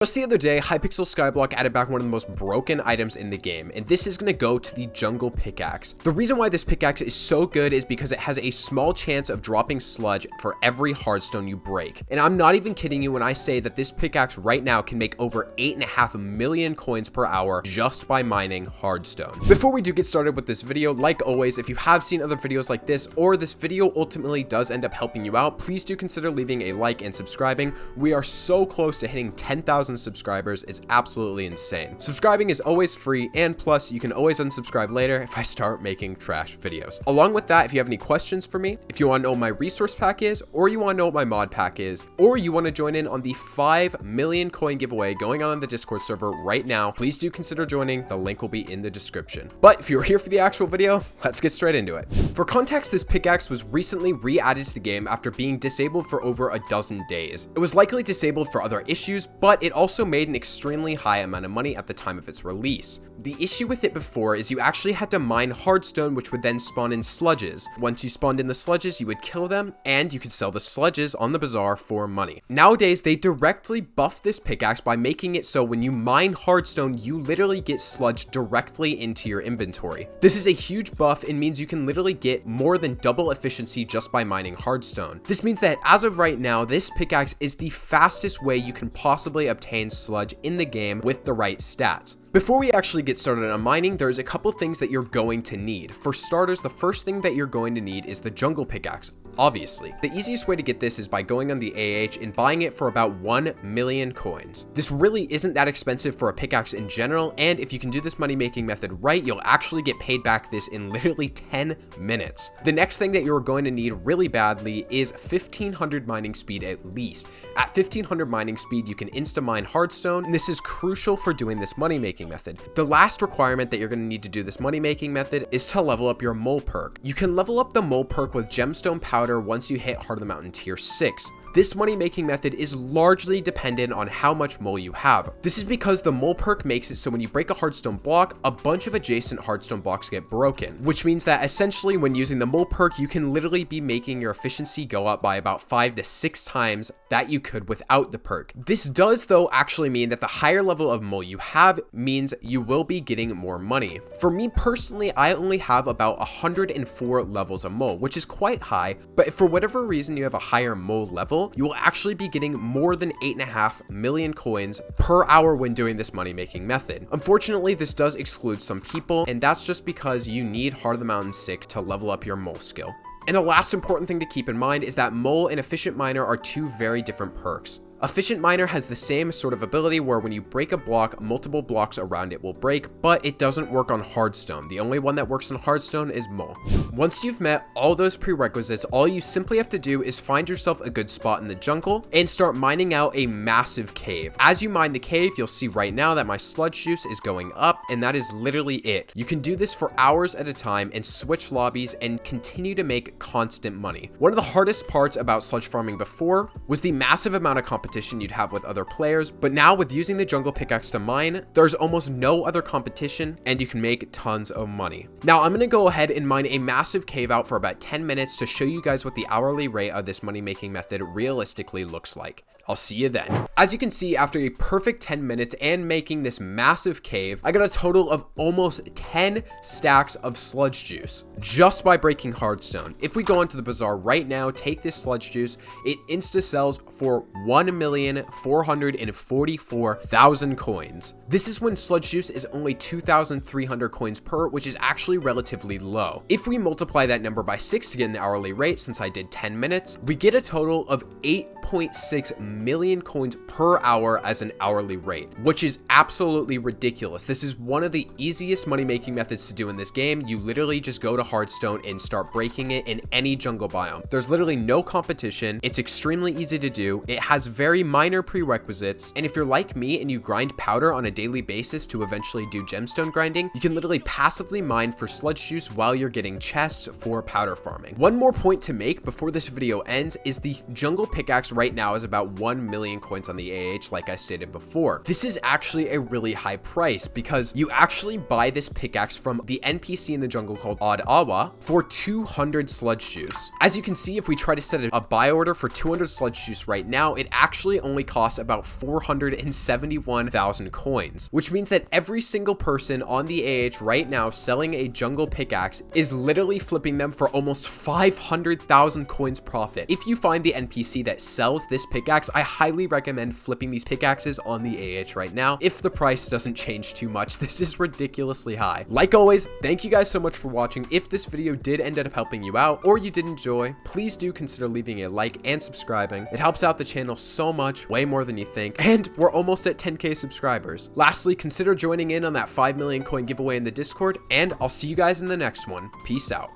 Just the other day, Hypixel Skyblock added back one of the most broken items in the game, and this is going to go to the Jungle Pickaxe. The reason why this pickaxe is so good is because it has a small chance of dropping sludge for every hardstone you break. And I'm not even kidding you when I say that this pickaxe right now can make over 8.5 million coins per hour just by mining hardstone. Before we do get started with this video, like always, if you have seen other videos like this, or this video ultimately does end up helping you out, please do consider leaving a like and subscribing. We are so close to hitting 10,000 subscribers. It's absolutely insane. Subscribing is always free, and plus you can always unsubscribe later if I start making trash videos. Along with that, if you have any questions for me, if you want to know what my resource pack is, or you want to know what my mod pack is, or you want to join in on the 5 million coin giveaway going on the Discord server right now, please do consider joining. The link will be in the description. But if you're here for the actual video, let's get straight into it. For context, this pickaxe was recently re-added to the game after being disabled for over a dozen days. It was likely disabled for other issues, but it also made an extremely high amount of money at the time of its release. The issue with it before is you actually had to mine hardstone, which would then spawn in sludges. Once you spawned in the sludges, you would kill them, and you could sell the sludges on the bazaar for money. Nowadays, they directly buffed this pickaxe by making it so when you mine hardstone, you literally get sludge directly into your inventory. This is a huge buff and means you can literally get more than double efficiency just by mining hardstone. This means that as of right now, this pickaxe is the fastest way you can possibly obtain sludge in the game with the right stats. Before we actually get started on mining, there's a couple things that you're going to need. For starters, the first thing that you're going to need is the Jungle Pickaxe, obviously. The easiest way to get this is by going on the AH and buying it for about 1 million coins. This really isn't that expensive for a pickaxe in general, and if you can do this money making method right, you'll actually get paid back this in literally 10 minutes. The next thing that you're going to need really badly is 1500 mining speed at least. At 1500 mining speed, you can insta-mine hardstone, and this is crucial for doing this money making method. The last requirement that you're going to need to do this money making method is to level up your mole perk. You can level up the mole perk with gemstone powder once you hit Heart of the Mountain tier 6. This money making method is largely dependent on how much mole you have. This is because the mole perk makes it so when you break a hardstone block, a bunch of adjacent hardstone blocks get broken, which means that essentially when using the mole perk, you can literally be making your efficiency go up by about 5 to 6 times that you could without the perk. This does though actually mean that the higher level of mole you have means you will be getting more money. For me personally, I only have about 104 levels of mole, which is quite high, but if for whatever reason you have a higher mole level, you will actually be getting more than 8.5 million coins per hour when doing this money making method. Unfortunately, this does exclude some people, and that's just because you need Heart of the Mountain 6 to level up your mole skill. And the last important thing to keep in mind is that mole and efficient miner are two very different perks. Efficient miner has the same sort of ability where when you break a block, multiple blocks around it will break, but it doesn't work on hardstone. The only one that works on hardstone is mole. Once you've met all those prerequisites, all you simply have to do is find yourself a good spot in the jungle and start mining out a massive cave. As you mine the cave, you'll see right now that my sludge juice is going up, and that is literally it. You can do this for hours at a time and switch lobbies and continue to make constant money. One of the hardest parts about sludge farming before was the massive amount of competition you'd have with other players, but now with using the Jungle Pickaxe to mine, there's almost no other competition and you can make tons of money. Now I'm going to go ahead and mine a massive cave out for about 10 minutes to show you guys what the hourly rate of this money making method realistically looks like. I'll see you then. As you can see, after a perfect 10 minutes and making this massive cave, I got a total of almost 10 stacks of sludge juice just by breaking hardstone. If we go onto the bazaar right now, take this sludge juice, it insta sells for 1,444,000 coins. This is when sludge juice is only 2,300 coins per, which is actually relatively low. If we multiply that number by 6 to get an hourly rate, since I did 10 minutes, we get a total of 8.6 million coins per hour as an hourly rate, which is absolutely ridiculous. This is one of the easiest money making methods to do in this game. You literally just go to hardstone and start breaking it in any jungle biome. There's literally no competition. It's extremely easy to do. It has very minor prerequisites, and if you're like me and you grind powder on a daily basis to eventually do gemstone grinding, you can literally passively mine for sludge juice while you're getting chests for powder farming. One more point to make before this video ends is the Jungle Pickaxe right now is about 1 million coins on the AH like I stated before. This is actually a really high price because you actually buy this pickaxe from the NPC in the jungle called Odd Awa for 200 sludge juice. As you can see, if we try to set a buy order for 200 sludge juice right now, it actually only costs about 471,000 coins, which means that every single person on the AH right now selling a jungle pickaxe is literally flipping them for almost 500,000 coins profit. If you find the NPC that sells this pickaxe, I highly recommend flipping these pickaxes on the AH right now if the price doesn't change too much. This is ridiculously high. Like always, thank you guys so much for watching. If this video did end up helping you out or you did enjoy, please do consider leaving a like and subscribing. It helps out the channel so much, way more than you think, and we're almost at 10k subscribers. Lastly, consider joining in on that 5 million coin giveaway in the Discord, and I'll see you guys in the next one. Peace out.